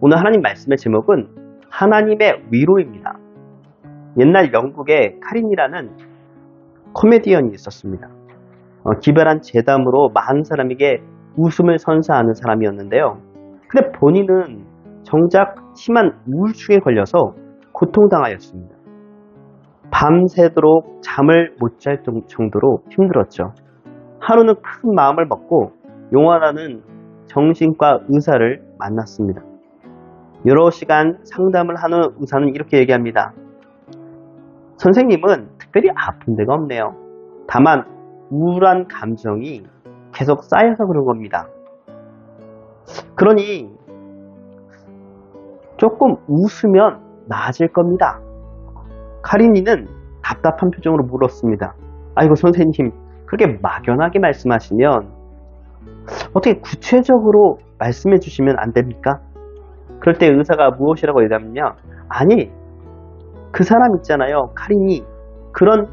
오늘 하나님 말씀의 제목은 하나님의 위로입니다. 옛날 영국에 카린이라는 코미디언이 있었습니다. 기발한 재담으로 많은 사람에게 웃음을 선사하는 사람이었는데요. 근데 본인은 정작 심한 우울증에 걸려서 고통당하였습니다. 밤새도록 잠을 못 잘 정도로 힘들었죠. 하루는 큰 마음을 먹고 용화라는 정신과 의사를 만났습니다. 여러 시간 상담을 하는 의사는 이렇게 얘기합니다. 선생님은 특별히 아픈 데가 없네요. 다만 우울한 감정이 계속 쌓여서 그런 겁니다. 그러니 조금 웃으면 나아질 겁니다. 카린이는 답답한 표정으로 물었습니다. 아이고 선생님, 그렇게 막연하게 말씀하시면 어떻게 구체적으로 말씀해 주시면 안 됩니까? 그럴 때 의사가 무엇이라고 얘기하면요, 아니 그 사람 있잖아요, 카린이 그런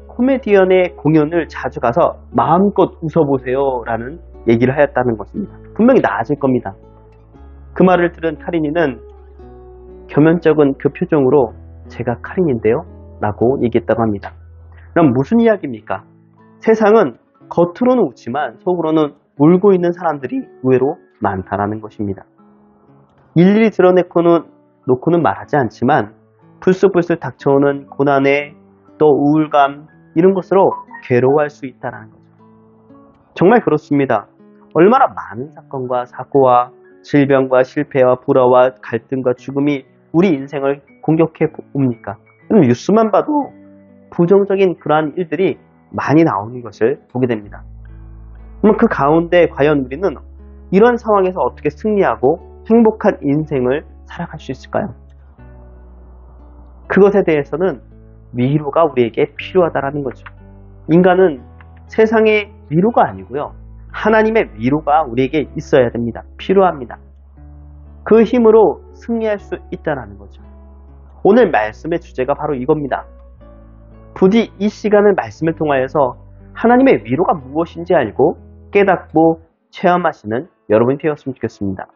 코미디언의 공연을 자주 가서 마음껏 웃어보세요 라는 얘기를 하였다는 것입니다. 분명히 나아질 겁니다. 그 말을 들은 카린이는 겸연쩍은 그 표정으로 제가 카린인데요 라고 얘기했다고 합니다. 그럼 무슨 이야기입니까? 세상은 겉으로는 웃지만 속으로는 울고 있는 사람들이 의외로 많다라는 것입니다. 일일이 놓고는 말하지 않지만 불쑥불쑥 닥쳐오는 고난에 또 우울감 이런 것으로 괴로워할 수 있다는 거죠. 정말 그렇습니다. 얼마나 많은 사건과 사고와 질병과 실패와 불화와 갈등과 죽음이 우리 인생을 공격해 옵니까? 뉴스만 봐도 부정적인 그러한 일들이 많이 나오는 것을 보게 됩니다. 그럼 그 가운데 과연 우리는 이런 상황에서 어떻게 승리하고 행복한 인생을 살아갈 수 있을까요? 그것에 대해서는 위로가 우리에게 필요하다는 거죠. 인간은 세상의 위로가 아니고요, 하나님의 위로가 우리에게 있어야 됩니다. 필요합니다. 그 힘으로 승리할 수 있다는 거죠. 오늘 말씀의 주제가 바로 이겁니다. 부디 이 시간을 말씀을 통하여서 하나님의 위로가 무엇인지 알고 깨닫고 체험하시는 여러분이 되었으면 좋겠습니다.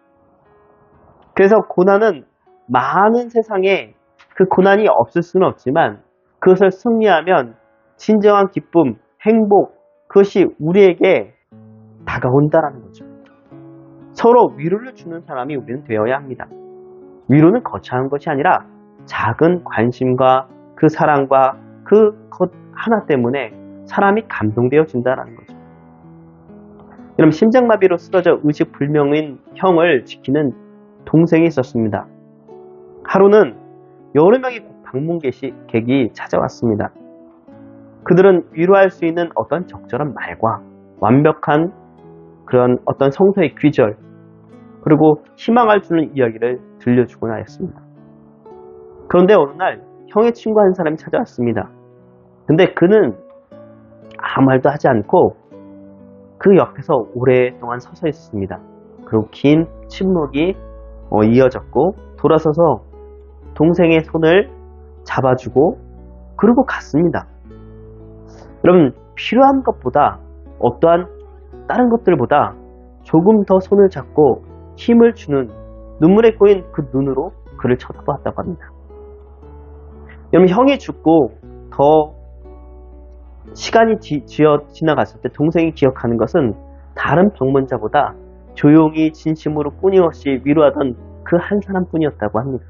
그래서 고난은 많은 세상에 그 고난이 없을 수는 없지만 그것을 승리하면 진정한 기쁨, 행복, 그것이 우리에게 다가온다라는 거죠. 서로 위로를 주는 사람이 우리는 되어야 합니다. 위로는 거창한 것이 아니라 작은 관심과 그 사랑과 그 것 하나 때문에 사람이 감동되어진다는 거죠. 여러분, 심장마비로 쓰러져 의식불명인 형을 지키는 동생이 있었습니다. 하루는 여러 명의 방문객이 찾아왔습니다. 그들은 위로할 수 있는 어떤 적절한 말과 완벽한 그런 어떤 성서의 귀절, 그리고 희망을 주는 이야기를 들려주곤 하였습니다. 그런데 어느 날 형의 친구 한 사람이 찾아왔습니다. 근데 그는 아무 말도 하지 않고 그 옆에서 오랫동안 서서 있었습니다. 그리고 긴 침묵이 이어졌고 돌아서서 동생의 손을 잡아주고 그러고 갔습니다. 여러분, 필요한 것보다 어떠한 다른 것들보다 조금 더 손을 잡고 힘을 주는 눈물에 고인 그 눈으로 그를 쳐다보았다고 합니다. 여러분, 형이 죽고 더 시간이 지나갔을 때 동생이 기억하는 것은 다른 방문자보다 조용히 진심으로 끊임없이 위로하던 그 한 사람뿐이었다고 합니다.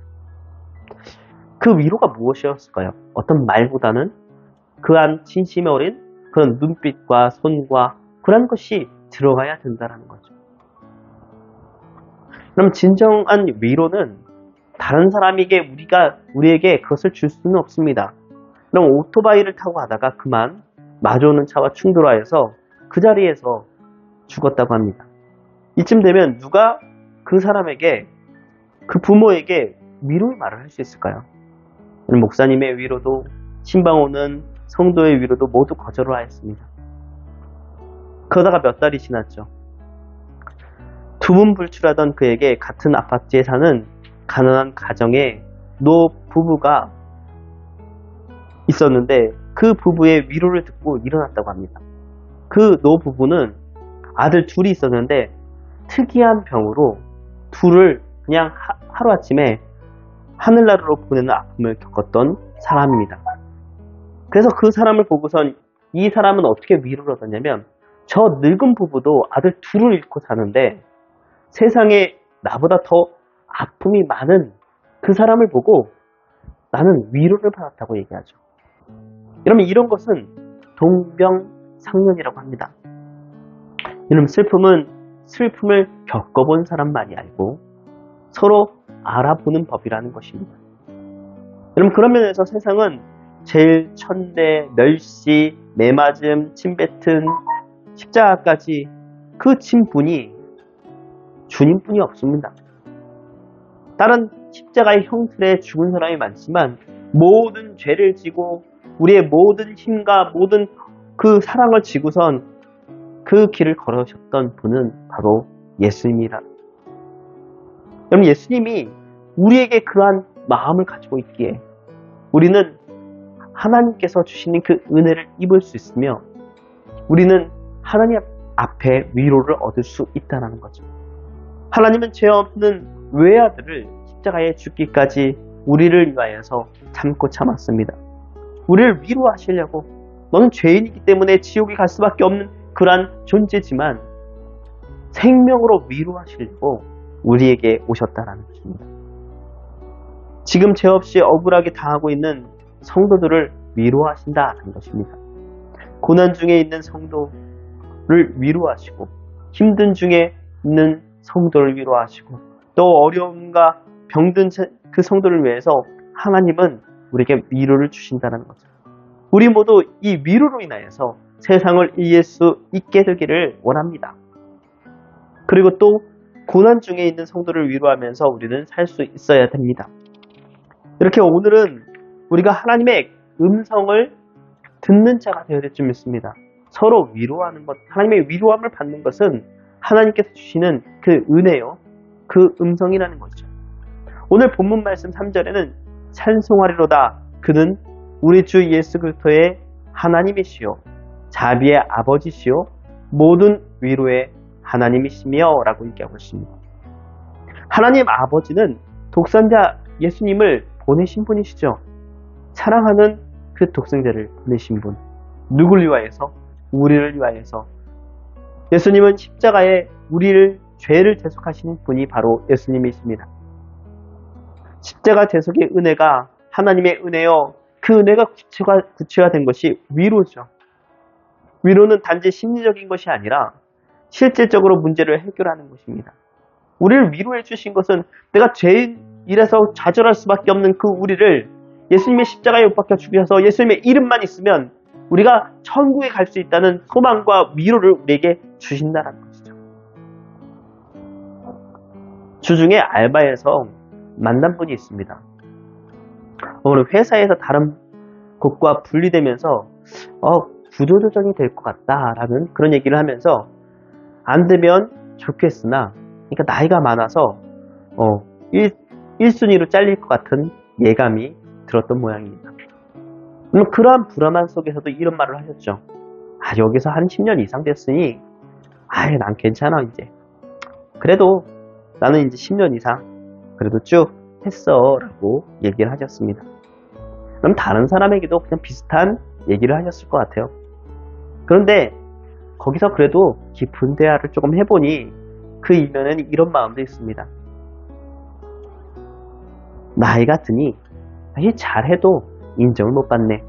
그 위로가 무엇이었을까요? 어떤 말보다는 그한 진심에 어린 그런 눈빛과 손과 그런 것이 들어가야 된다는 거죠. 그럼 진정한 위로는 다른 사람에게 우리에게 그것을 줄 수는 없습니다. 그럼 오토바이를 타고 가다가 그만 마주오는 차와 충돌하여서 그 자리에서 죽었다고 합니다. 이쯤 되면 누가 그 사람에게, 그 부모에게 위로의 말을 할 수 있을까요? 목사님의 위로도, 신방 오는 성도의 위로도 모두 거절을 하였습니다. 그러다가 몇 달이 지났죠. 두문불출하던 그에게 같은 아파트에 사는 가난한 가정의 노 부부가 있었는데 그 부부의 위로를 듣고 일어났다고 합니다. 그 노 부부는 아들 둘이 있었는데 특이한 병으로 둘을 그냥 하루아침에 하늘나라로 보내는 아픔을 겪었던 사람입니다. 그래서 그 사람을 보고선 이 사람은 어떻게 위로를 얻었냐면, 저 늙은 부부도 아들 둘을 잃고 사는데 세상에 나보다 더 아픔이 많은 그 사람을 보고 나는 위로를 받았다고 얘기하죠. 여러분, 이런 것은 동병상련이라고 합니다. 이런 슬픔은 슬픔을 겪어본 사람만이 알고 서로 알아보는 법이라는 것입니다. 여러분, 그런 면에서 세상은 제일, 천대, 멸시, 매맞음, 침뱉은 십자가까지 그 진분이 주님뿐이 없습니다. 다른 십자가의 형틀에 죽은 사람이 많지만 모든 죄를 지고 우리의 모든 힘과 모든 그 사랑을 지고선 그 길을 걸으셨던 분은 바로 예수님이라. 여러분, 예수님이 우리에게 그러한 마음을 가지고 있기에 우리는 하나님께서 주시는 그 은혜를 입을 수 있으며 우리는 하나님 앞에 위로를 얻을 수 있다는 거죠. 하나님은 죄 없는 외아들을 십자가에 죽기까지 우리를 위하여서 참고 참았습니다. 우리를 위로하시려고, 너는 죄인이기 때문에 지옥에 갈 수밖에 없는 그러한 존재지만 생명으로 위로하시려고 우리에게 오셨다는 것입니다. 지금 죄 없이 억울하게 당하고 있는 성도들을 위로하신다는 것입니다. 고난 중에 있는 성도를 위로하시고 힘든 중에 있는 성도를 위로하시고 또 어려움과 병든 그 성도를 위해서 하나님은 우리에게 위로를 주신다는 거죠. 우리 모두 이 위로로 인하여서 세상을 이길 수 있게 되기를 원합니다. 그리고 또 고난 중에 있는 성도를 위로하면서 우리는 살 수 있어야 됩니다. 이렇게 오늘은 우리가 하나님의 음성을 듣는 자가 되어야 될 줄 믿습니다. 서로 위로하는 것, 하나님의 위로함을 받는 것은 하나님께서 주시는 그 은혜요, 그 음성이라는 것이죠. 오늘 본문 말씀 3절에는 찬송하리로다. 그는 우리 주 예수 그리스도의 하나님이시요 자비의 아버지시요 모든 위로의 하나님이시며 라고 얘기하고 있습니다. 하나님 아버지는 독생자 예수님을 보내신 분이시죠. 사랑하는 그 독생자를 보내신 분. 누구를 위하여서? 우리를 위하여서. 예수님은 십자가에 우리를 죄를 대속하시는 분이 바로 예수님이십니다. 십자가 대속의 은혜가 하나님의 은혜요. 그 은혜가 구체화된 것이 위로죠. 위로는 단지 심리적인 것이 아니라 실질적으로 문제를 해결하는 것입니다. 우리를 위로해 주신 것은 내가 죄인이라서 좌절할 수밖에 없는 그 우리를 예수님의 십자가에 못 박혀 죽여서 예수님의 이름만 있으면 우리가 천국에 갈 수 있다는 소망과 위로를 우리에게 주신다는 것이죠. 주중에 알바에서 만난 분이 있습니다. 오늘 회사에서 다른 곳과 분리되면서 구조조정이 될 것 같다라는 그런 얘기를 하면서 안 되면 좋겠으나, 그러니까 나이가 많아서 1순위로 잘릴 것 같은 예감이 들었던 모양입니다. 그러한 불안함 속에서도 이런 말을 하셨죠. 여기서 한 10년 이상 됐으니 난 괜찮아 이제. 그래도 나는 이제 10년 이상 그래도 쭉 했어 라고 얘기를 하셨습니다. 그럼 다른 사람에게도 그냥 비슷한 얘기를 하셨을 것 같아요. 그런데 거기서 그래도 깊은 대화를 조금 해보니 그 이면에는 이런 마음도 있습니다. 나이가 드니 잘해도 인정을 못 받네.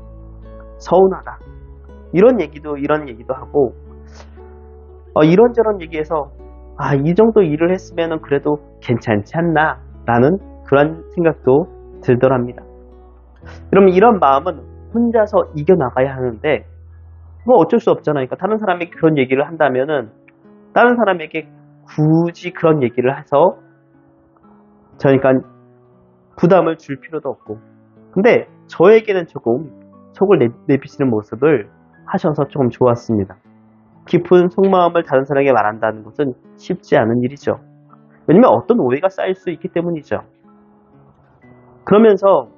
서운하다. 이런 얘기도 하고 이런저런 얘기해서 이 정도 일을 했으면 그래도 괜찮지 않나 라는 그런 생각도 들더랍니다. 그럼 이런 마음은 혼자서 이겨나가야 하는데 어쩔 수 없잖아요. 그러니까 다른 사람에게 그런 얘기를 한다면은 다른 사람에게 굳이 그런 얘기를 해서 그러니까 부담을 줄 필요도 없고, 근데 저에게는 조금 속을 내비치는 모습을 하셔서 조금 좋았습니다. 깊은 속마음을 다른 사람에게 말한다는 것은 쉽지 않은 일이죠. 왜냐면 어떤 오해가 쌓일 수 있기 때문이죠. 그러면서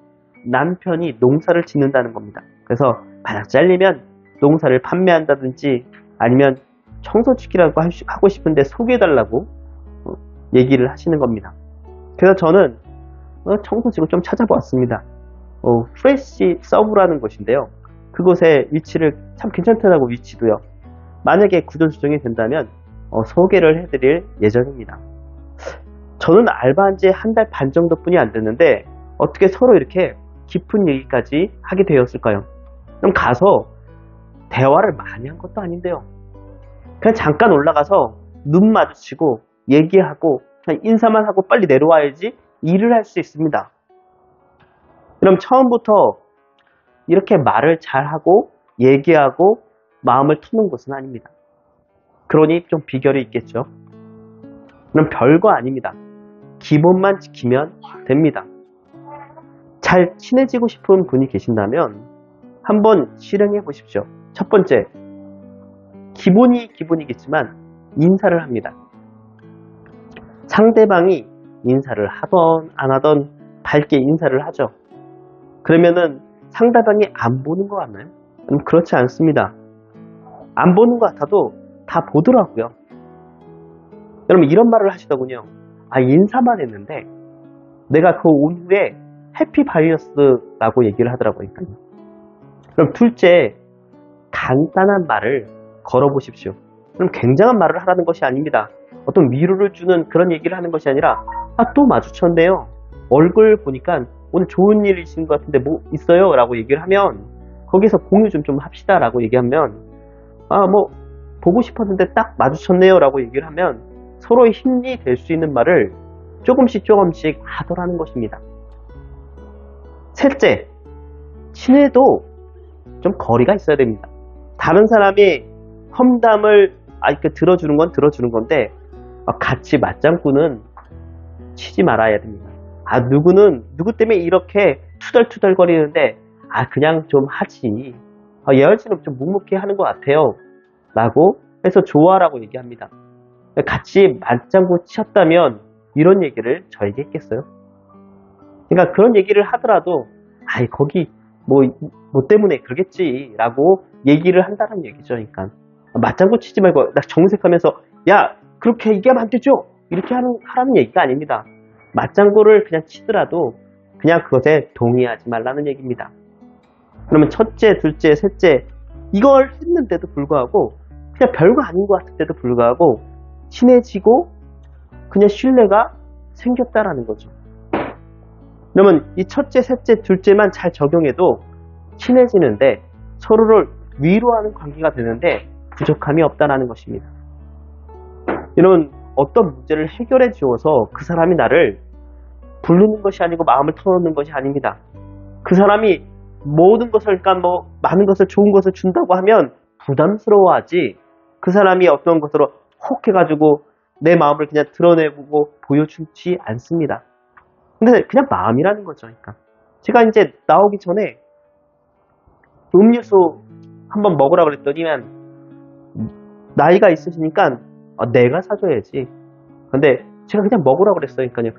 남편이 농사를 짓는다는 겁니다. 그래서 만약 잘리면 농사를 판매한다든지 아니면 청소시키라고 하고 싶은데 소개해달라고 얘기를 하시는 겁니다. 그래서 저는 청소지구 좀 찾아보았습니다. 프레시 서브라는 곳인데요. 그곳의 위치를 참 괜찮다고 위치도요. 만약에 구조 조정이 된다면 소개를 해드릴 예정입니다. 저는 알바한 지 한 달 반 정도뿐이 안 됐는데 어떻게 서로 이렇게 깊은 얘기까지 하게 되었을까요? 그럼 가서 대화를 많이 한 것도 아닌데요. 그냥 잠깐 올라가서 눈 마주치고 얘기하고 그냥 인사만 하고 빨리 내려와야지 일을 할 수 있습니다. 그럼 처음부터 이렇게 말을 잘하고 얘기하고 마음을 터는 것은 아닙니다. 그러니 좀 비결이 있겠죠. 그럼 별거 아닙니다. 기본만 지키면 됩니다. 잘 친해지고 싶은 분이 계신다면 한번 실행해 보십시오. 첫 번째, 기본이겠지만 인사를 합니다. 상대방이 인사를 하던 안 하던 밝게 인사를 하죠. 그러면은 상대방이 안 보는 것 같나요? 그렇지 않습니다. 안 보는 것 같아도 다 보더라고요. 여러분 이런 말을 하시더군요. 인사만 했는데 내가 그 온 후에 해피바이러스라고 얘기를 하더라고요. 그럼 둘째, 간단한 말을 걸어보십시오. 그럼 굉장한 말을 하라는 것이 아닙니다. 어떤 위로를 주는 그런 얘기를 하는 것이 아니라 또 마주쳤네요. 얼굴 보니까 오늘 좋은 일이신 것 같은데 뭐 있어요? 라고 얘기를 하면 거기서 공유 좀 합시다 라고 얘기하면 뭐 보고 싶었는데 딱 마주쳤네요 라고 얘기를 하면 서로의 힘이 될 수 있는 말을 조금씩 하더라는 것입니다. 셋째, 친해도 좀 거리가 있어야 됩니다. 다른 사람이 험담을 들어주는 건 들어주는 건데 같이 맞장구는 치지 말아야 됩니다. 누구 때문에 이렇게 투덜투덜 거리는데 그냥 좀 하지. 얘 여자친구 좀 묵묵히 하는 것 같아요 라고 해서 좋아라고 얘기합니다. 같이 맞장구 치셨다면 이런 얘기를 저에게 했겠어요? 그러니까 그런 얘기를 하더라도 거기 뭐 때문에 그러겠지 라고 얘기를 한다는 얘기죠. 그러니까 맞장구 치지 말고 나 정색하면서 야 그렇게 얘기하면 안 되죠 이렇게 하라는 얘기가 아닙니다. 맞장구를 그냥 치더라도 그냥 그것에 동의하지 말라는 얘기입니다. 그러면 첫째, 둘째, 셋째 이걸 했는데도 불구하고 그냥 별거 아닌 것 같은데도 불구하고 친해지고 그냥 신뢰가 생겼다라는 거죠. 그러면 이 첫째, 셋째, 둘째만 잘 적용해도 친해지는데 서로를 위로하는 관계가 되는데 부족함이 없다라는 것입니다. 이런 어떤 문제를 해결해 주어서 그 사람이 나를 부르는 것이 아니고 마음을 터놓는 것이 아닙니다. 그 사람이 모든 것을 많은 것을 좋은 것을 준다고 하면 부담스러워하지 그 사람이 어떤 것으로 혹 해가지고 내 마음을 그냥 드러내고 보여주지 않습니다. 근데 그냥 마음이라는 거죠. 그러니까 제가 이제 나오기 전에 음료수 한번 먹으라고 그랬더니만 나이가 있으시니까 내가 사줘야지. 근데 제가 그냥 먹으라고 그랬으니까요.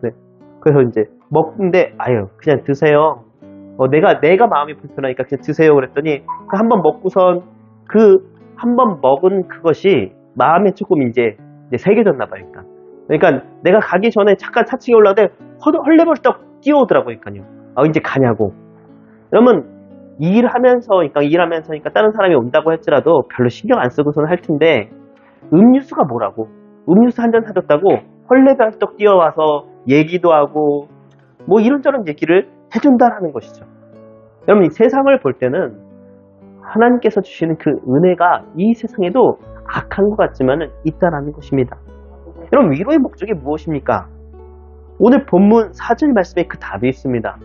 그래서 이제 먹는데 그냥 드세요. 내가 마음이 불편하니까 그냥 드세요 그랬더니 한번 먹고선 한 번 먹은 그것이 마음에 조금 이제 새겨졌나 봐요. 그러니까 내가 가기 전에 잠깐 4층에 올라가는데 헐레벌떡 뛰어오더라고요. 이제 가냐고. 그러면 일하면서 다른 사람이 온다고 할지라도 별로 신경 안 쓰고서는 할 텐데 음료수가 뭐라고? 음료수 한 잔 사줬다고 헐레벌떡 뛰어와서 얘기도 하고 뭐 이런저런 얘기를 해준다라는 것이죠. 여러분 이 세상을 볼 때는 하나님께서 주시는 그 은혜가 이 세상에도 악한 것 같지만 있다라는 것입니다. 여러분 위로의 목적이 무엇입니까? 오늘 본문 4절 말씀에 그 답이 있습니다.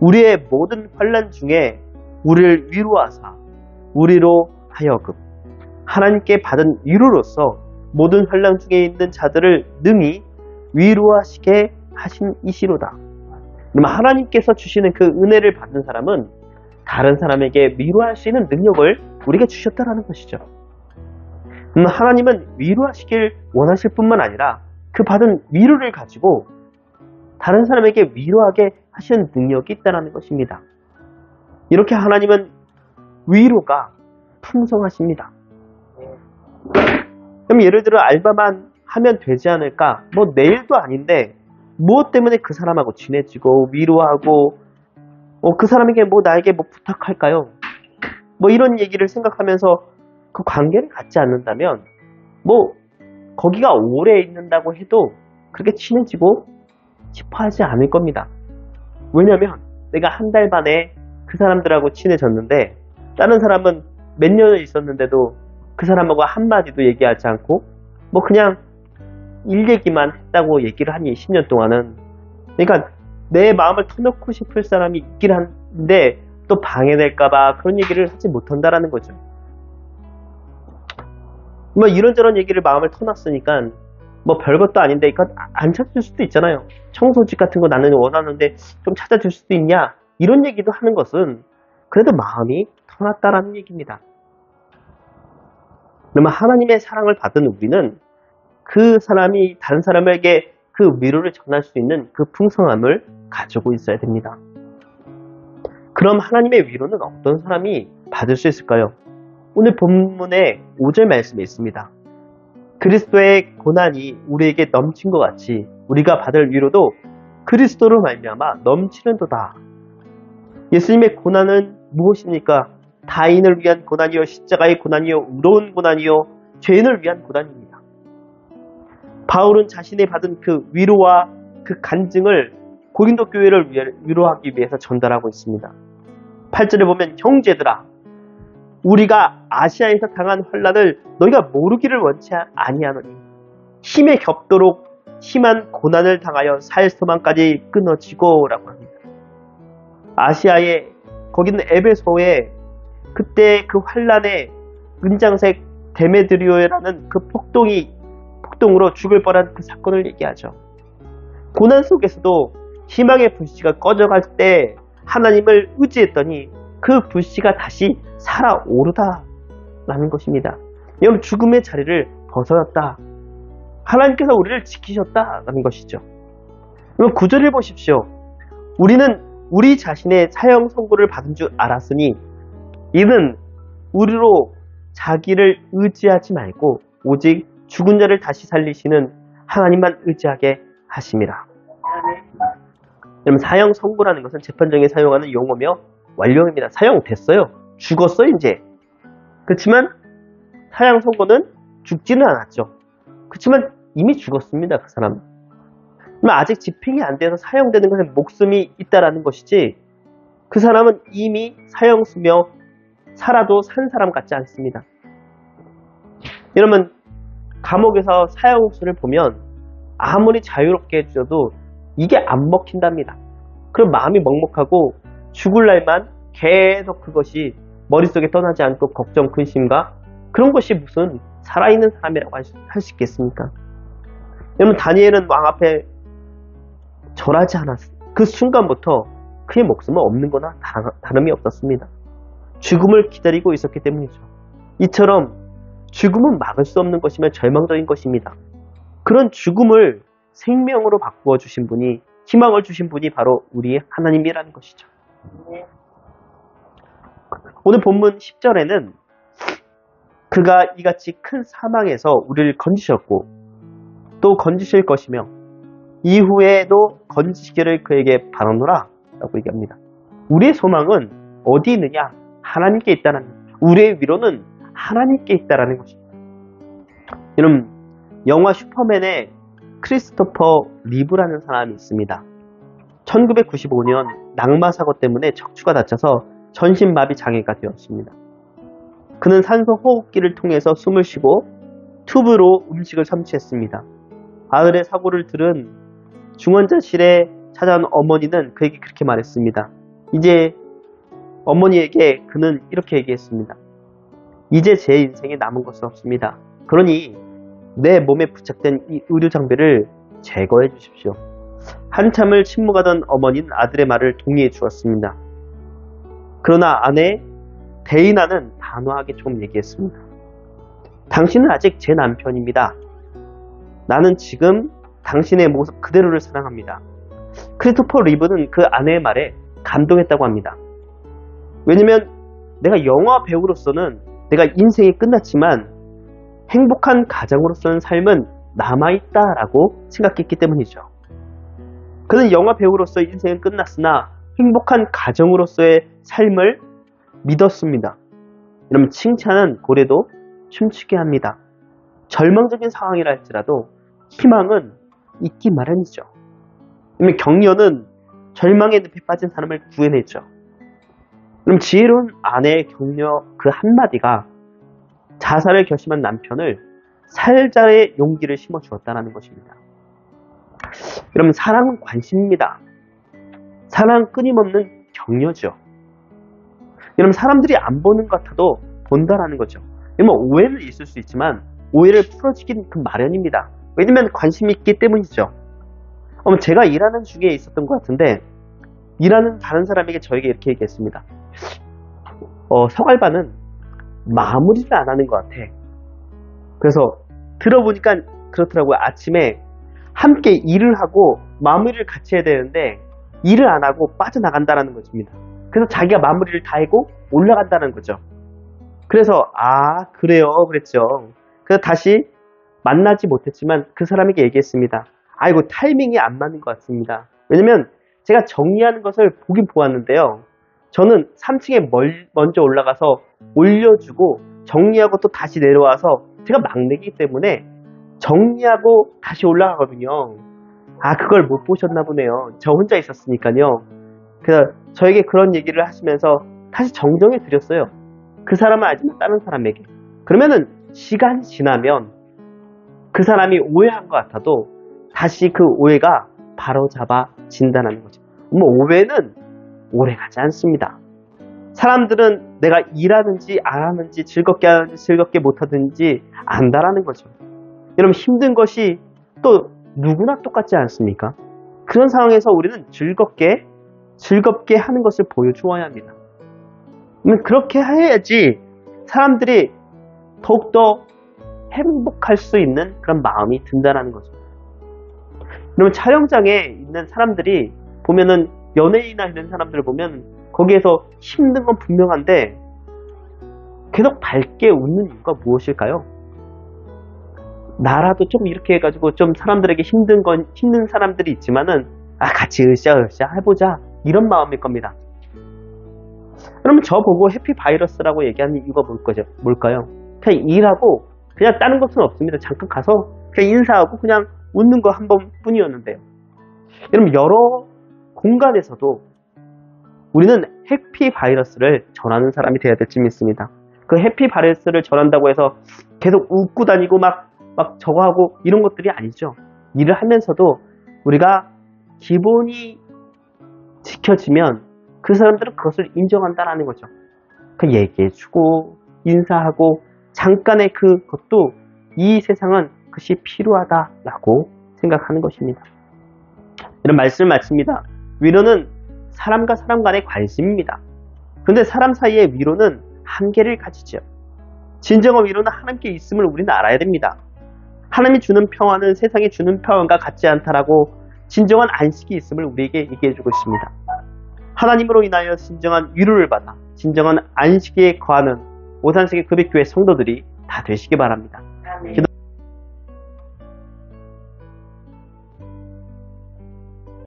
우리의 모든 환난 중에 우리를 위로하사 우리로 하여금 하나님께 받은 위로로서 모든 환난 중에 있는 자들을 능히 위로하시게 하신 이시로다. 그러면 하나님께서 주시는 그 은혜를 받은 사람은 다른 사람에게 위로할 수 있는 능력을 우리에게 주셨다는 것이죠. 하나님은 위로하시길 원하실 뿐만 아니라 그 받은 위로를 가지고 다른 사람에게 위로하게 하시는 능력이 있다는 것입니다. 이렇게 하나님은 위로가 풍성하십니다. 그럼 예를 들어 알바만 하면 되지 않을까? 내일도 아닌데 무엇 때문에 그 사람하고 친해지고 위로하고 그 사람에게 나에게 부탁할까요? 이런 얘기를 생각하면서 그 관계를 갖지 않는다면 거기가 오래 있는다고 해도 그렇게 친해지고 싶어 하지 않을 겁니다. 왜냐면 내가 한 달 반에 그 사람들하고 친해졌는데 다른 사람은 몇 년을 있었는데도 그 사람하고 한마디도 얘기하지 않고 그냥 일 얘기만 했다고 얘기를 하니 10년 동안은, 그러니까 내 마음을 터놓고 싶을 사람이 있긴 한데 또 방해될까봐 그런 얘기를 하지 못한다라는 거죠. 이런저런 얘기를 마음을 터놨으니까 별것도 아닌데 이거 안 찾을 수도 있잖아요. 청소집 같은 거 나는 원하는데 좀 찾아줄 수도 있냐, 이런 얘기도 하는 것은 그래도 마음이 터놨다라는 얘기입니다. 그러면 하나님의 사랑을 받은 우리는 그 사람이 다른 사람에게 그 위로를 전할 수 있는 그 풍성함을 가지고 있어야 됩니다. 그럼 하나님의 위로는 어떤 사람이 받을 수 있을까요? 오늘 본문의 5절 말씀에 있습니다. 그리스도의 고난이 우리에게 넘친 것 같이 우리가 받을 위로도 그리스도로 말미암아 넘치는도다. 예수님의 고난은 무엇입니까? 타인을 위한 고난이요, 십자가의 고난이요, 의로운 고난이요, 죄인을 위한 고난입니다. 바울은 자신이 받은 그 위로와 그 간증을 고린도 교회를 위로하기 위해서 전달하고 있습니다. 8절에 보면 형제들아, 우리가 아시아에서 당한 환난을 너희가 모르기를 원치 아니하노니 힘에 겹도록 심한 고난을 당하여 살 소망까지 끊어지고 라고 합니다. 아시아에, 거기는 에베소에 그때 그 환난에 은장색 데메드리오라는 그 폭동으로 죽을 뻔한 그 사건을 얘기하죠. 고난 속에서도 희망의 불씨가 꺼져갈 때 하나님을 의지했더니 그 불씨가 다시 살아오르다라는 것입니다. 여러분, 죽음의 자리를 벗어났다. 하나님께서 우리를 지키셨다라는 것이죠. 그럼 9절을 보십시오. 우리는 우리 자신의 사형 선고를 받은 줄 알았으니 이는 우리로 자기를 의지하지 말고 오직 죽은 자를 다시 살리시는 하나님만 의지하게 하심이라. 여러분, 사형 선고라는 것은 재판정에 사용하는 용어며 완료입니다. 사형됐어요. 죽었어 이제. 그렇지만 사형 선고는 죽지는 않았죠. 그렇지만 이미 죽었습니다. 그 사람은. 아직 집행이 안 돼서 사형되는 것은 목숨이 있다라는 것이지, 그 사람은 이미 사형수며 살아도 산 사람 같지 않습니다. 여러분, 감옥에서 사형수를 보면 아무리 자유롭게 해줘도 이게 안 먹힌답니다. 그럼 마음이 먹먹하고 죽을 날만 계속 그것이 머릿속에 떠나지 않고 걱정, 근심과 그런 것이 무슨 살아있는 사람이라고 할 수 있겠습니까? 여러분, 다니엘은 왕 앞에 절하지 않았어요. 그 순간부터 그의 목숨은 없는 거나 다름이 없었습니다. 죽음을 기다리고 있었기 때문이죠. 이처럼 죽음은 막을 수 없는 것이며 절망적인 것입니다. 그런 죽음을 생명으로 바꾸어 주신 분이, 희망을 주신 분이 바로 우리의 하나님이라는 것이죠. 오늘 본문 10절에는 그가 이같이 큰 사망에서 우리를 건지셨고 또 건지실 것이며 이후에도 건지시기를 그에게 바라노라 라고 얘기합니다. 우리의 소망은 어디 있느냐? 하나님께 있다는, 우리의 위로는 하나님께 있다라는 것입니다. 여러분, 영화 슈퍼맨의 크리스토퍼 리브라는 사람이 있습니다. 1995년 낙마 사고 때문에 척추가 다쳐서 전신마비 장애가 되었습니다. 그는 산소 호흡기를 통해서 숨을 쉬고 튜브로 음식을 섭취했습니다. 아들의 사고를 들은 중환자실에 찾아온 어머니는 그에게 그렇게 말했습니다. 이제 어머니에게 그는 이렇게 얘기했습니다. 이제 제 인생에 남은 것은 없습니다. 그러니 내 몸에 부착된 이 의료 장비를 제거해 주십시오. 한참을 침묵하던 어머니는 아들의 말을 동의해 주었습니다. 그러나 아내 데이나는 단호하게 좀 얘기했습니다. 당신은 아직 제 남편입니다. 나는 지금 당신의 모습 그대로를 사랑합니다. 크리스토퍼 리브는 그 아내의 말에 감동했다고 합니다. 왜냐면 내가 영화 배우로서는 내가 인생이 끝났지만 행복한 가장으로서는 삶은 남아있다라고 생각했기 때문이죠. 그는 영화 배우로서 인생은 끝났으나 행복한 가정으로서의 삶을 믿었습니다. 여러분, 칭찬은 고래도 춤추게 합니다. 절망적인 상황이라 할지라도 희망은 있기 마련이죠. 격려는 절망의 늪에 빠진 사람을 구해내죠. 그럼 지혜로운 아내의 격려 그 한마디가 자살을 결심한 남편을 살자의 용기를 심어주었다는 것입니다. 여러분, 사랑은 관심입니다. 사랑은 끊임없는 격려죠. 여러분, 사람들이 안 보는 것 같아도 본다라는 거죠. 여러분, 오해는 있을 수 있지만 오해를 풀어주긴 그 마련입니다. 왜냐면 관심이 있기 때문이죠. 제가 일하는 중에 있었던 것 같은데, 일하는 다른 사람에게 저에게 이렇게 얘기했습니다. 서갈반은 마무리를 안 하는 것 같아. 그래서 들어보니까 그렇더라고요. 아침에 함께 일을 하고 마무리를 같이 해야 되는데 일을 안 하고 빠져나간다는 것입니다. 그래서 자기가 마무리를 다 하고 올라간다는 거죠. 그래서 그래요 그랬죠. 그래서 다시 만나지 못했지만 그 사람에게 얘기했습니다. 아이고, 타이밍이 안 맞는 것 같습니다. 왜냐면 제가 정리하는 것을 보긴 보았는데요, 저는 3층에 먼저 올라가서 올려주고 정리하고 또 다시 내려와서 제가 막내이기 때문에 정리하고 다시 올라가거든요. 그걸 못 보셨나 보네요. 저 혼자 있었으니까요. 그래서 저에게 그런 얘기를 하시면서 다시 정정해 드렸어요. 그 사람은 알지만 다른 사람에게. 그러면은 시간이 지나면 그 사람이 오해한 것 같아도 다시 그 오해가 바로잡아진다는 거죠. 오해는 오래가지 않습니다. 사람들은 내가 일하든지 안 하든지 즐겁게 하든지 즐겁게 못하든지 안다라는 거죠. 여러분, 힘든 것이 또 누구나 똑같지 않습니까? 그런 상황에서 우리는 즐겁게 하는 것을 보여주어야 합니다. 그렇게 해야지 사람들이 더욱더 행복할 수 있는 그런 마음이 든다는 거죠. 그러면 촬영장에 있는 사람들이 보면은, 연예인이나 이런 사람들을 보면 거기에서 힘든 건 분명한데 계속 밝게 웃는 이유가 무엇일까요? 나라도 좀 이렇게 해가지고 좀 사람들에게 힘든 사람들이 있지만은 같이 으쌰으쌰 해보자, 이런 마음일 겁니다. 그러면 저보고 해피바이러스라고 얘기하는 이유가 뭘까요? 그냥 일하고 그냥 다른 것은 없습니다. 잠깐 가서 그냥 인사하고 그냥 웃는 거 한 번뿐이었는데요. 여러분, 여러 공간에서도 우리는 해피바이러스를 전하는 사람이 되어야 될 줄 믿습니다. 그 해피바이러스를 전한다고 해서 계속 웃고 다니고 막 저거 하고 이런 것들이 아니죠. 일을 하면서도 우리가 기본이 지켜지면 그 사람들은 그것을 인정한다는 거죠. 그 얘기해주고 인사하고 잠깐의 그것도 이 세상은 그것이 필요하다라고 생각하는 것입니다. 이런 말씀을 마칩니다. 위로는 사람과 사람 간의 관심입니다. 그런데 사람 사이의 위로는 한계를 가지죠. 진정한 위로는 하나님께 있음을 우리는 알아야 됩니다. 하나님이 주는 평화는 세상이 주는 평안과 같지 않다라고 진정한 안식이 있음을 우리에게 얘기해주고 있습니다. 하나님으로 인하여 진정한 위로를 받아 진정한 안식에 거하는 오산세계 금익교회 성도들이 다 되시기 바랍니다. 기도